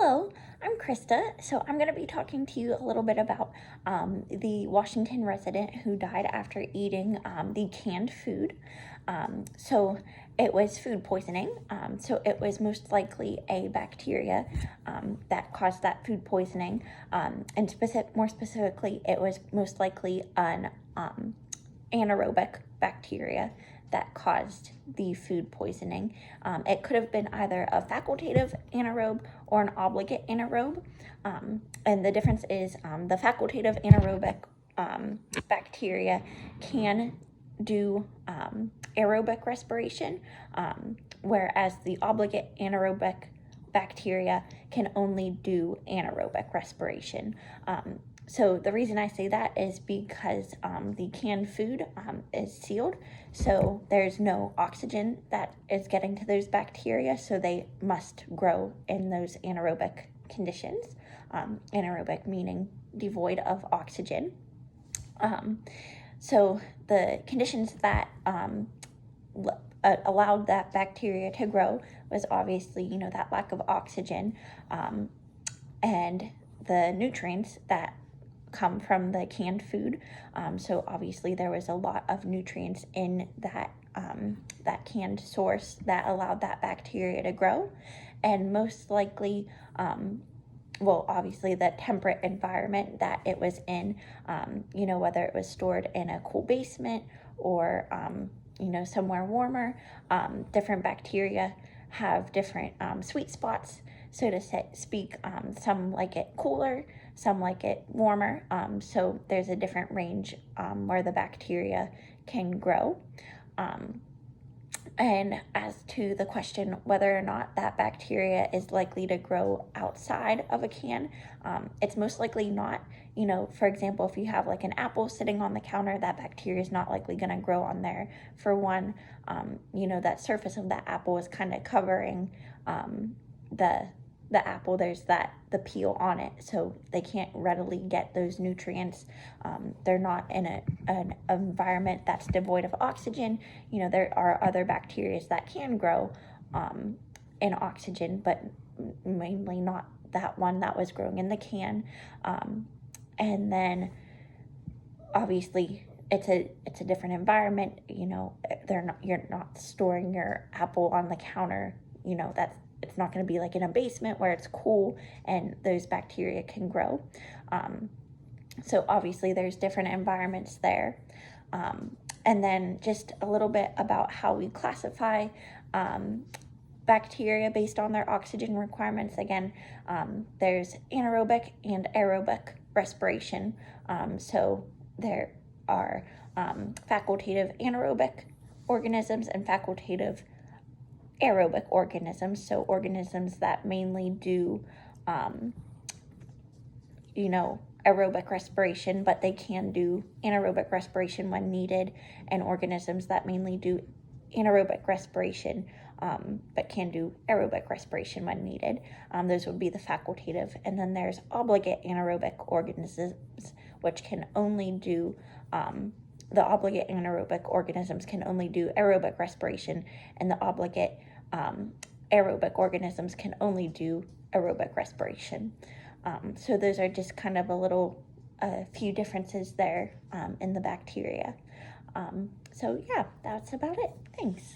Hello, I'm Krista. So I'm going to be talking to you a little bit about the Washington resident who died after eating the canned food. So it was food poisoning. So it was most likely a bacteria that caused that food poisoning. And more specifically, it was most likely an anaerobic bacteria that caused the food poisoning. It could have been either a facultative anaerobe or an obligate anaerobe. And the difference is the facultative anaerobic bacteria can do aerobic respiration, whereas the obligate anaerobic bacteria can only do anaerobic respiration. So the reason I say that is because the canned food is sealed, so there's no oxygen that is getting to those bacteria, so they must grow in those anaerobic conditions. Anaerobic meaning devoid of oxygen. So the conditions that allowed that bacteria to grow was obviously, that lack of oxygen and the nutrients that come from the canned food. So obviously there was a lot of nutrients in that canned source that allowed that bacteria to grow. And most likely, obviously the temperate environment that it was in, whether it was stored in a cool basement or, somewhere warmer, different bacteria have different sweet spots, so to speak. Some like it cooler, some like it warmer. So there's a different range where the bacteria can grow. And as to the question whether or not that bacteria is likely to grow outside of a can, it's most likely not. For example, if you have like an apple sitting on the counter, that bacteria is not likely going to grow on there. For one, that surface of that apple is kind of covering the apple. There's the peel on it, so they can't readily get those nutrients. They're not in an environment that's devoid of oxygen. There are other bacteria that can grow in oxygen, but mainly not that one that was growing in the can. And then obviously it's a different environment. You're not storing your apple on the counter. It's not going to be like in a basement where it's cool and those bacteria can grow. So obviously there's different environments there. And then just a little bit about how we classify bacteria based on their oxygen requirements. Again, there's anaerobic and aerobic respiration. So there are facultative anaerobic organisms and facultative aerobic organisms, so organisms that mainly do aerobic respiration, but they can do anaerobic respiration when needed, and organisms that mainly do anaerobic respiration but can do aerobic respiration when needed. Those would be the facultative. And then there's obligate anaerobic organisms, which can only do the obligate anaerobic organisms can only do aerobic respiration, and the obligate aerobic organisms can only do aerobic respiration. So those are just kind of a few differences there in the bacteria. So yeah, that's about it. Thanks.